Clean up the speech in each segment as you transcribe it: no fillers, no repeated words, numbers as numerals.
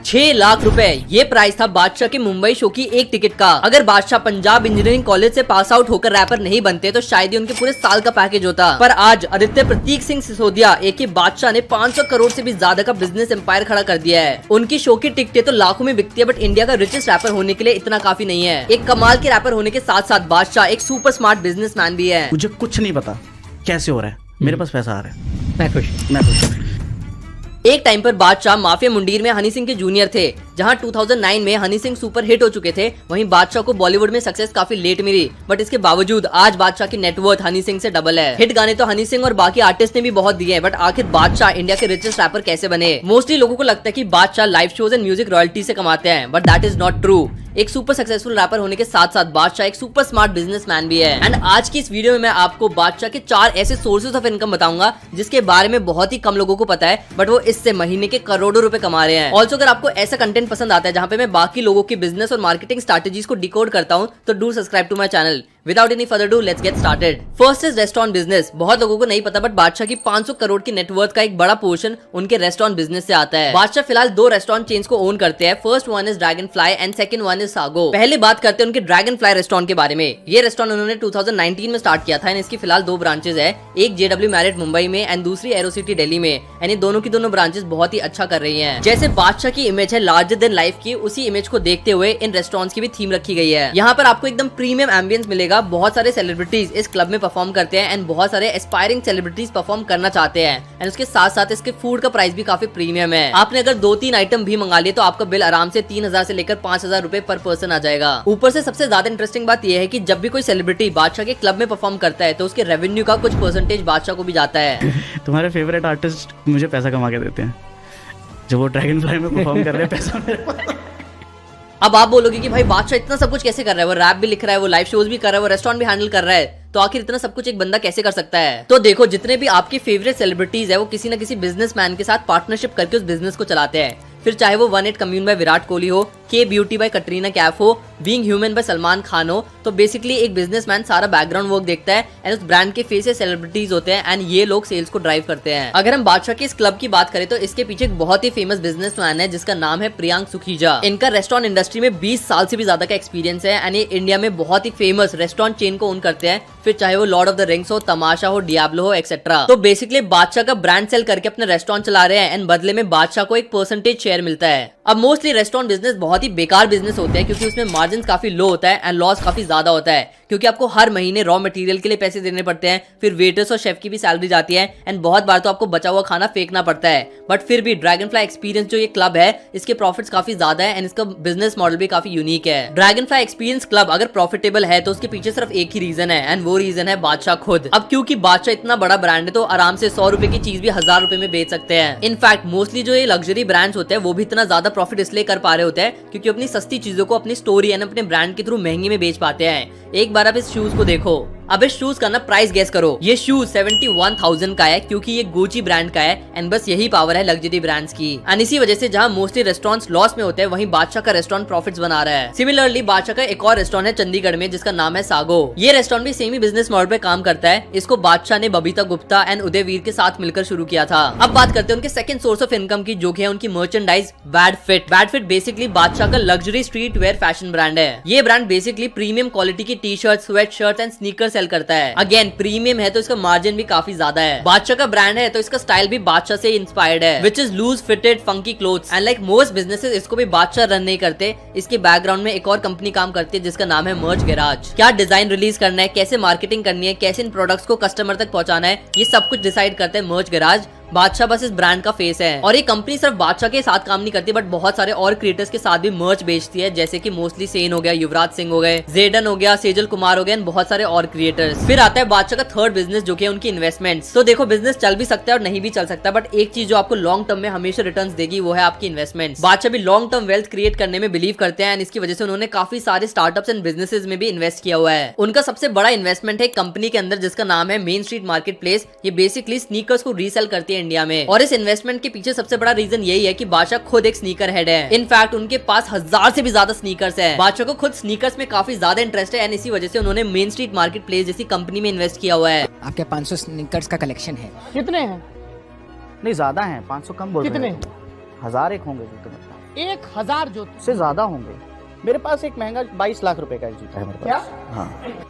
6 लाख रुपए, ये प्राइस था बादशाह के मुंबई शो की एक टिकट का। अगर बादशाह पंजाब इंजीनियरिंग कॉलेज से पास आउट होकर रैपर नहीं बनते तो शायद ही उनके पूरे साल का पैकेज होता। पर आज आदित्य प्रतीक सिंह सिसोदिया एक बादशाह ने 500 करोड़ से भी ज्यादा का बिजनेस एम्पायर खड़ा कर दिया है। उनकी शो की टिकटें तो लाखों में बिकती है, बट इंडिया का रिचेस्ट रैपर होने के लिए इतना काफी नहीं है। एक कमाल के रैपर होने के साथ साथ बादशाह एक सुपर स्मार्ट बिजनेसमैन भी है। मुझे कुछ नहीं पता कैसे हो रहा है, मेरे पास पैसा आ रहा है, मैं खुश। एक टाइम पर बादशाह माफिया मुंडीर में हनी सिंह के जूनियर थे। जहां 2009 में हनी सिंह सुपर हिट हो चुके थे, वहीं बादशाह को बॉलीवुड में सक्सेस काफी लेट मिली, बट इसके बावजूद आज बादशाह की नेटवर्थ हनी सिंह से डबल है। हिट गाने तो हनी सिंह और बाकी आर्टिस्ट ने भी बहुत दिए हैं, बट आखिर बादशाह इंडिया के रिचेस्ट रैपर कैसे बने? मोस्टली लोगों को लगता है कि बादशाह live shows and music royalty से कमाते हैं, but that is not true. एक सुपर सक्सेसफुल रैपर होने के साथ साथ बादशाह एक सुपर स्मार्ट बिजनेसमैन भी है। एंड आज की इस वीडियो में मैं आपको बादशाह के 4 ऐसे सोर्सेज ऑफ इनकम बताऊंगा जिसके बारे में बहुत ही कम लोगों को पता है, बट वो इससे महीने के करोड़ों रुपए कमा रहे हैं। ऑल्सो अगर आपको ऐसा कंटेंट पसंद आता है जहाँ पे मैं बाकी लोगों की बिजनेस और मार्केटिंग स्ट्रैटेजीज को डिकोड करता हूँ, तो do subscribe to my channel. Without any further ado, let's get started. First is restaurant business. बहुत लोगों को नहीं पता, बट बादशाह की 500 करोड़ की नेटवर्थ का एक बड़ा पोर्शन उनके रेस्टोरेंट बिजनेस से आता है। बादशाह फिलहाल 2 रेस्टोरेंट चेन्स को ओन करते हैं। First one is dragon fly and second one is sago. पहले बात करते हैं उनके ड्रैगन फ्लाई रेस्टोरेंट के बारे में। ये रेस्टोरेंट उन्होंने 2019 में स्टार्ट किया था एंड इसकी फिलहाल 2 ब्रांचेस है, एक JW मैरिट मुंबई में एंड दूसरी एरो सिटी दिल्ली में। एंड ये दोनों की दोनों ब्रांचेस बहुत ही अच्छा कर रही है। जैसे बादशाह की इमेज है लार्जर देन लाइफ की, उसी इमेज को देखते हुए इन रेस्टोरेंट्स की भी थीम रखी गई है। यहाँ पर आपको एकदम प्रीमियम एम्बियंस मिलेगा। बहुत सारे सेलिब्रिटीज इस क्लब में परफॉर्म करते हैं एंड बहुत सारे एस्पायरिंग सेलिब्रिटीज परफॉर्म करना चाहते हैं। एंड उसके साथ साथ इसके फूड का प्राइस भी काफी प्रीमियम है। आपने अगर 2-3 आइटम भी मंगा लिए तो आपका बिल आराम से 3000 से लेकर 5000 रुपए पर पर्सन आ जाएगा। ऊपर से सबसे ज्यादा इंटरेस्टिंग बात यह है कि जब भी कोई सेलिब्रिटी बादशाह के क्लब में परफॉर्म करता है तो उसके रेवेन्यू का कुछ परसेंटेज बादशाह को भी जाता है। तुम्हारे फेवरेट आर्टिस्ट मुझे पैसा कमा के देते हैं, जो वो ड्रैगन फ्लाई में परफॉर्म कर रहे हैं, पैसा मेरे पास। अब आप बोलोगे कि भाई बादशाह इतना सब कुछ कैसे कर रहा है? वो रैप भी लिख रहा है, वो लाइव शोज भी कर रहा है, वो रेस्टोरेंट भी हैंडल कर रहा है, तो आखिर इतना सब कुछ एक बंदा कैसे कर सकता है? तो देखो, जितने भी आपके फेवरेट सेलिब्रिटीज है वो किसी न किसी बिजनेसमैन के साथ पार्टनरशिप करके उस बिजनेस को चलाते हैं। फिर चाहे वो 1-8 कम्यून बाय विराट कोहली हो, के ब्यूटी बाय कटरीना कैफ हो, being human by Salman Khan हो, तो बेसिकली एक बिजनेसमैन सारा बैकग्राउंड वर्क देखता है एंड उस ब्रांड के फेस सेलिब्रिटीज होते हैं एंड ये लोग सेल्स को ड्राइव करते हैं। अगर हम बादशाह के इस क्लब की बात करें तो इसके पीछे एक बहुत ही फेमस बिजनेसमैन है जिसका नाम है प्रियांक सुखीजा। इनका रेस्टोरेंट इंडस्ट्री में 20 साल से भी ज्यादा का एक्सपीरियंस है एंड ये इंडिया में बहुत ही फेमस रेस्टोरेंट चेन को ओन करते हैं। फिर चाहे वो लॉर्ड ऑफ द रिंग्स हो, तमाशा हो, डियाब्लो हो, एक्सेट्रा। तो बेसिकली बादशाह का ब्रांड सेल करके अपने रेस्टोरेंट चला रहे हैं एंड बदले में बादशाह को एक परसेंटेज शेयर मिलता है। अब मोस्टली रेस्टोरेंट बिजनेस बहुत ही बेकार बिजनेस होते हैं क्योंकि उसमें मार्जिन काफी लो होता है एंड लॉस काफी ज्यादा होता है, क्योंकि आपको हर महीने रॉ मटेरियल के लिए पैसे देने पड़ते हैं, फिर वेटर्स और शेफ की भी सैलरी जाती है एंड बहुत बार तो आपको बचा हुआ खाना फेंकना पड़ता है। बट फिर भी ड्रैगन फ्लाई एक्सपीरियंस जो ये क्लब है, इसके प्रॉफिट्स काफी ज्यादा है एंड इसका बिजनेस मॉडल भी काफी यूनिक है। ड्रैगन फ्लाई एक्सपीरियंस क्लब अगर प्रॉफिटेबल है तो उसके पीछे सिर्फ एक ही रीजन है एंड वो रीजन है बादशाह खुद। अब क्योंकि बादशाह इतना बड़ा ब्रांड है तो आराम से 100 रुपए की चीज भी 1000 रुपए में बेच सकते हैं। इनफैक्ट मोस्टली जो ये लग्जरी ब्रांड्स होते हैं वो भी इतना ज्यादा प्रॉफिट इसलिए कर पा रहे होते हैं क्योंकि अपनी सस्ती चीजों को अपनी स्टोरी एंड अपने ब्रांड के थ्रू महंगी में बेच पाते हैं। एक बार आप इस शूज को देखो। अब इस शूज का ना प्राइस गेस करो। ये शूज 71,000 का है क्योंकि ये गुची ब्रांड का है एंड बस यही पावर है लग्जरी ब्रांड्स की। एंड इसी वजह से जहां मोस्टली रेस्टोरेंट्स लॉस में होते हैं वहीं बादशाह का रेस्टोरेंट प्रॉफिट्स बना रहा है। सिमिलरली बादशाह का एक और रेस्टोरेंट है चंडीगढ़ में जिसका नाम है सागो। ये रेस्टोरेंट भी सेम ही बिजनेस मॉडल पे काम करता है। इसको बादशाह ने बबीता गुप्ता एंड उदय वीर के साथ मिलकर शुरू किया था। अब बात करते हैं उनके सेकंड सोर्स ऑफ इनकम की, जो है उनकी merchandise Bad Fit. Bad Fit basically Badshah का luxury street wear fashion brand है। ये ब्रांड बेसिकली प्रीमियम क्वालिटी की T shirt, sweat shirt and sneaker sell करता है। अगेन प्रीमियम है तो इसका मार्जिन भी काफी ज्यादा है। बादशाह का ब्रांड है तो इसका स्टाइल भी बादशाह से इंस्पायर्ड है, which is loose fitted funky clothes and like most businesses इसको भी बादशाह रन नहीं करते। इसके बैकग्राउंड में एक और कंपनी काम करती है जिसका नाम है मर्च गैराज। क्या डिजाइन रिलीज करना है, कैसे मार्केटिंग करनी है, कैसे इन प्रोडक्ट्स को कस्टमर तक पहुंचाना है, ये सब कुछ डिसाइड करते हैं मर्च गैराज। बादशाह बस इस ब्रांड का फेस है और ये कंपनी सिर्फ बादशाह के साथ काम नहीं करती बट बहुत सारे और क्रिएटर्स के साथ भी मर्च बेचती है, जैसे कि मोस्टली सेन हो गया, युवराज सिंह हो गए, जेडन हो गया, सेजल कुमार हो गए, बहुत सारे और क्रिएटर्स। फिर आता है बादशाह का थर्ड बिजनेस जो कि है उनकी इन्वेस्टमेंट्स। तो देखो, बिजनेस चल भी सकता है और नहीं भी चल सकता, बट एक चीज जो आपको लॉन्ग टर्म में हमेशा रिटर्न्स देगी वो है आपकी इन्वेस्टमेंट्स। बादशाह भी लॉन्ग टर्म वेल्थ क्रिएट करने में बिलीव करते हैं एंड इसकी वजह से उन्होंने काफी सारे स्टार्टअप्स एंड बिजनेसेस में भी इन्वेस्ट किया हुआ है। उनका सबसे बड़ा इन्वेस्टमेंट है कंपनी के अंदर जिसका नाम है मेन स्ट्रीट मार्केट प्लेस। ये बेसिकली स्नीकर्स को रीसेल करती है इंडिया में और इस इन्वेस्टमेंट के पीछे सबसे बड़ा रीजन यही है कि बादशाह खुद एक स्नीकर हेड है। इनफैक्ट उनके पास 1000 से भी ज्यादा स्नीकर्स है। बादशाह को खुद स्नीकर्स में काफी ज्यादा इंटरेस्ट है एंड इसी वजह से उन्होंने मेन स्ट्रीट मार्केट प्लेस जैसी कंपनी में इन्वेस्ट किया हुआ है। आपके 500 स्नीकर्स का कलेक्शन है। कितने हैं? नहीं ज्यादा है, 500 कम बोल रहे कितने? हैं। 1000 एक होंगे जो तो 1000 जूते से ज्यादा होंगे। मेरे पास एक महंगा 22 लाख रुपए का एक जूता है मेरे पास। क्या? हाँ।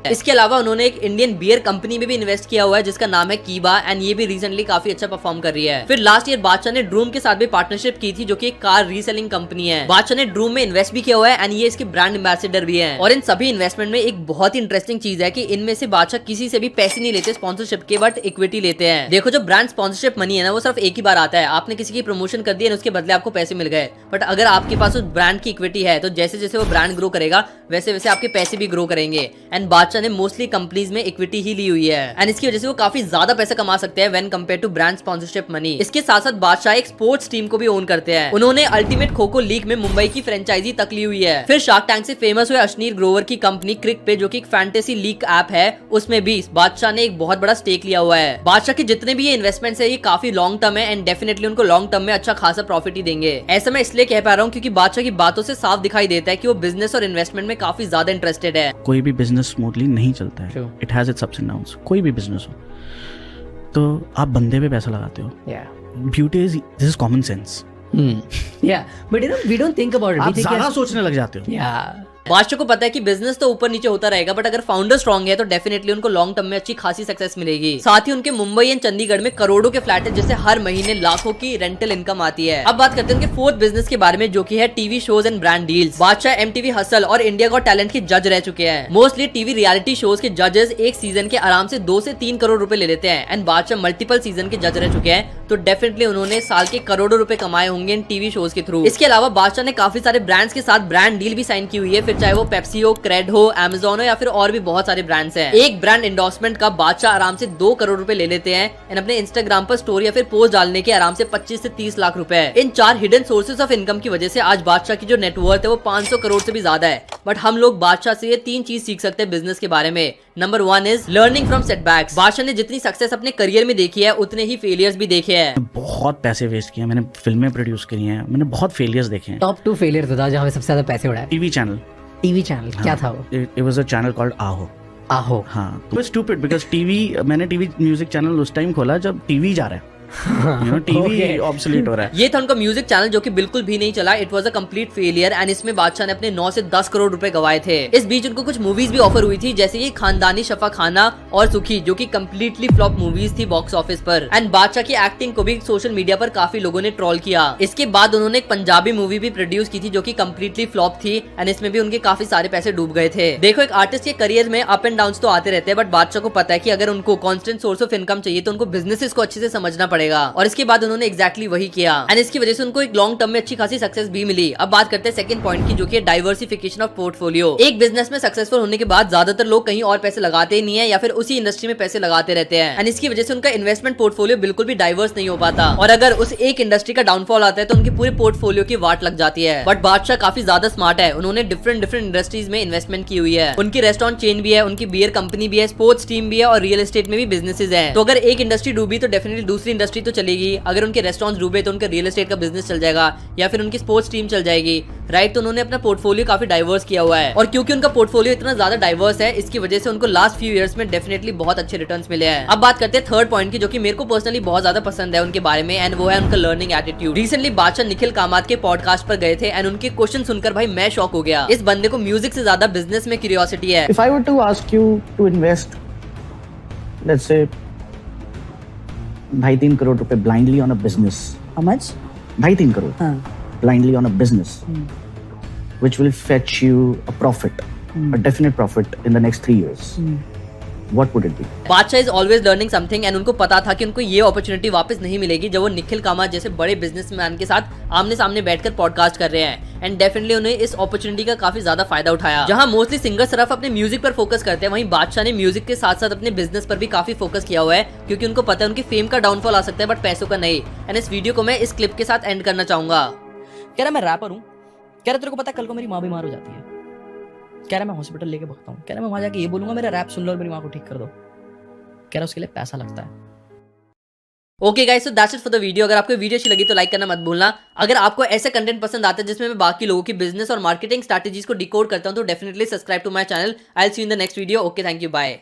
इसके अलावा उन्होंने एक इंडियन बियर कंपनी में भी इन्वेस्ट किया हुआ है जिसका नाम है कीबा, एंड ये भी रिसेंटली काफी अच्छा परफॉर्म कर रही है। फिर लास्ट ईयर बादशाह ने ड्रूम के साथ भी पार्टनरशिप की थी जो कि एक कार रीसेलिंग कंपनी है। बादशाह ने ड्रूम में इन्वेस्ट भी किया हुआ है एंड ये इसके ब्रांड एम्बेसडर भी है। और इन सभी इन्वेस्टमेंट में एक बहुत ही इंटरेस्टिंग चीज है कि इनमें से बादशाह किसी से भी पैसे नहीं लेते स्पॉन्सरशिप के, बट इक्विटी लेते हैं। देखो जो ब्रांड स्पॉन्सरशिप मनी है ना वो सिर्फ एक ही बार आता है, आपने किसी की प्रमोशन कर दी और उसके बदले आपको पैसे मिल गए। बट अगर आपके पास उस ब्रांड की इक्विटी है तो जैसे जैसे वो ब्रांड ग्रो करेगा वैसे वैसे आपके पैसे भी ग्रो करेंगे। एंड बादशाह ने मोस्टली कंपनीज में इक्विटी ही ली हुई है एंड इसकी वजह से वो काफी ज्यादा पैसा कमा सकते हैं when compare to brand sponsorship money. इसके साथ साथ बादशाह एक स्पोर्ट्स टीम को भी ओन करते हैं। उन्होंने अल्टीमेट खो खो लीग में मुंबई की फ्रेंचाइजी तक ली हुई है। फिर शार्क टैंक से फेमस हुए अश्नीर ग्रोवर की कंपनी क्रिक पे जो कि एक फैंटेसी लीग ऐप है उसमें भी बादशाह ने एक बहुत बड़ा स्टेक लिया हुआ है। बादशाह के जितने भी ये इन्वेस्टमेंट्स है ये काफी लॉन्ग टर्म है एंड डेफिनेटली उनको लॉन्ग टर्म में अच्छा खासा प्रॉफिट ही देंगे। ऐसा मैं इसलिए कह पा रहा हूँ क्योंकि बादशाह की बातों से साफ दिखाई देता है कि वो बिजनेस और इन्वेस्टमेंट में काफी ज्यादा इंटरेस्टेड है। कोई भी बिजनेस स्मूथली नहीं चलता है, it has its ups and downs. कोई भी बिजनेस हो तो आप बंदे पे पैसा लगाते हो। Beauty is this is common sense. but we don't think about it. आप We think ज्यादा yes, सोचने लग जाते हो। बादशाह को पता है कि बिजनेस तो ऊपर नीचे होता रहेगा बट अगर फाउंडर स्ट्रांग है तो डेफिनेटली उनको लॉन्ग टर्म में अच्छी खासी सक्सेस मिलेगी। साथ ही उनके मुंबई एंड चंडीगढ़ में करोड़ों के फ्लैट है जिससे हर महीने लाखों की रेंटल इनकम आती है। अब बात करते हैं उनके फोर्थ बिजनेस के बारे में जो कि है TV shows and brand deals. बादशाह एमटीवी हसल और इंडिया गॉट टैलेंट के जज रह चुके हैं। मोस्टली टीवी रियलिटी शोज के जजेस एक सीजन के आराम से 2 से 3 करोड़ रुपए ले लेते हैं एंड बादशाह मल्टीपल सीजन के जज रह चुके हैं तो डेफिनेटली उन्होंने साल के करोड़ों रुपए कमाए होंगे इन टीवी शोज के थ्रू। इसके अलावा बादशाह ने काफी सारे ब्रांड्स के साथ ब्रांड डील भी साइन की हुई है, फिर चाहे वो पेप्सी हो, क्रेड हो, अमेज़न हो या फिर और भी बहुत सारे ब्रांड्स हैं। एक ब्रांड एंडोर्समेंट का बादशाह आराम से 2 करोड़ रुपए ले लेते हैं एंड अपने इंस्टाग्राम पर स्टोरी या फिर पोस्ट डालने के आराम से 25 से 30 लाख रुपए। इन 4 हिडन सोर्सेज ऑफ इनकम की वजह से आज बादशाह की जो नेटवर्थ है वो 500 करोड़ से भी ज्यादा है। बट हम लोग बादशाह से ये 3 चीज सीख सकते हैं बिजनेस के बारे में। Number 1 is learning from setbacks. बादशाह ने जितनी सक्सेस अपने करियर में देखी है उतने ही फेलियर्स भी देखे हैं। बहुत पैसे वेस्ट किए, मैंने फिल्में प्रोड्यूस करी हैं, मैंने बहुत फेलियर्स देखे हैं। top 2 failures बता जहाँ पे सबसे ज्यादा पैसे उड़ाए। टीवी चैनल टीवी चैनल क्या था वो? It was a channel called आहो। आहो। हाँ, तो स्टूपिड बिकॉज मैंने टीवी म्यूजिक चैनल उस टाइम खोला जब टीवी जा रहा है, टीवी ऑब्सोलीट हो रहा है। ये था उनका म्यूजिक चैनल जो कि बिल्कुल भी नहीं चला। It was a complete failure and इसमें बादशाह ने अपने 9 से 10 करोड़ रुपए गवाए थे। इस बीच उनको कुछ मूवीज भी ऑफर हुई थी जैसे कि खानदानी शफा खाना और सुखी जो कि कंप्लीटली फ्लॉप मूवीज थी बॉक्स ऑफिस पर एंड बादशाह की एक्टिंग को भी सोशल मीडिया पर काफी लोगों ने ट्रोल किया। इसके बाद उन्होंने एक पंजाबी मूवी भी प्रोड्यूस की थी जो कि कंप्लीटली फ्लॉप थी एंड इसमें भी उनके काफी सारे पैसे डूब गए थे। देखो एक आर्टिस्ट के करियर में अप एंड डाउन तो आते रहते हैं बट बादशाह को पता है कि अगर उनको कांस्टेंट सोर्स ऑफ इनकम चाहिए तो उनको बिजनेसेस को अच्छे से समझना पड़ेगा और इसके बाद उन्होंने एग्जैक्टली वही किया एंड इसकी वजह से उनको एक लॉन्ग टर्म में अच्छी खासी सक्सेस भी मिली। अब बात करते हैं सेकंड पॉइंट की जो कि डाइवर्सिफिकेशन ऑफ पोर्टफोलियो। एक बिजनेस में सक्सेसफुल होने के बाद ज्यादातर लोग कहीं और पैसे लगाते ही नहीं है या फिर उसी इंडस्ट्री में पैसे लगाते रहते हैं एंड इसकी वजह से उनका इन्वेस्टमेंट पोर्टफोलियो बिल्कुल भी डाइवर्स नहीं हो पाता और अगर उस एक इंडस्ट्री का डाउनफॉल आता है तो उनके पूरे पोर्टफोलियो की वाट लग जाती है। बट बादशाह काफी ज्यादा स्मार्ट है, उन्होंने डिफरेंट इंडस्ट्रीज में इन्वेस्टमेंट की हुई है। उनकी रेस्टोरेंट चेन भी है, उनकी बियर कंपनी भी है, स्पोर्ट्स टीम भी है और रियल एस्टेट में भी बिजनेसेस है। तो अगर एक इंडस्ट्री डूबी तो डेफिनेटली दूसरी इंडस्ट्री तो चलेगी, अगर उनके रेस्टोरेंट डूबे तो उनका रियल एस्टेट का बिजनेस चल जाएगा या फिर उनकी स्पोर्ट्स टीम चल जाएगी, राइट। तो उन्होंने अपना पोर्टफोलियो काफी डाइवर्स किया हुआ है और क्योंकि उनका पोर्टफोलियो इतना ज्यादा डाइवर्स है इसकी वजह से उनको लास्ट फ्यू इयर्स में डेफिनेटली बहुत अच्छे रिटर्न्स मिले हैं। अब बात करते हैं थर्ड पॉइंट की जो कि मेरे को पर्सनली बहुत ज्यादा पसंद है उनके बारे में एंड वो है उनका लर्निंग एटीट्यूड। रिसेंटली बादशाह निखिल कामत के पॉडकास्ट पर गए थे एंड उनके क्वेश्चन सुनकर भाई मैं शॉक हो गया। इस बंदे को म्यूजिक से ज्यादा बिजनेस में क्यूरियोसिटी है। If I were to ask you to invest, let's say, 2.5-3 crore रुपए blindly on a business, How much? 2.5-3 crore blindly on a business, which will fetch you a profit, a definite profit in the next 3 years. What would it be? बादशाह is always learning something and उनको पता था कि उनको ये opportunity वापस नहीं मिलेगी जब वो निखिल कामत जैसे बड़े बिजनेसमैन के साथ आमने सामने बैठकर पॉडकास्ट कर रहे हैं एंड डेफिनेटली उन्हें इस अपॉर्चुनिटी का काफी ज्यादा फायदा उठाया। जहां मोस्टली सिंगर सिर्फ अपने म्यूजिक पर फोकस करते हैं वहीं बादशाह ने म्यूजिक के साथ साथ अपने बिजनेस पर भी काफी फोकस किया हुआ है क्योंकि उनको पता है उनकी फेम का डाउनफॉल आ सकता है बट पैसों का नहीं। एंड इस वीडियो को मैं इस क्लिप के साथ एंड करना चाहूंगा। कह रहा मैं रैपर हूँ, कह रहा तेरे को पता है कल को मेरी माँ बीमार हो जाती है, कह रहा मैं हॉस्पिटल लेके भागता हूँ, कह रहा मैं वहां जाके ये बोलूंगा मेरा रैप सुन लो और मेरी माँ को ठीक कर दो, कह रहा उसके लिए पैसा लगता है। Okay guys, so that's it for the video. अगर आपको वीडियो अच्छी लगी तो लाइक करना मत भूलना। अगर आपको ऐसे कंटेंट पसंद आता है जिसमें मैं बाकी लोगों की बिजनेस और मार्केटिंग स्ट्रैटेजीज को डिकोड करता हूं तो definitely subscribe to my channel. I will see you in the next video. Okay, thank you, bye.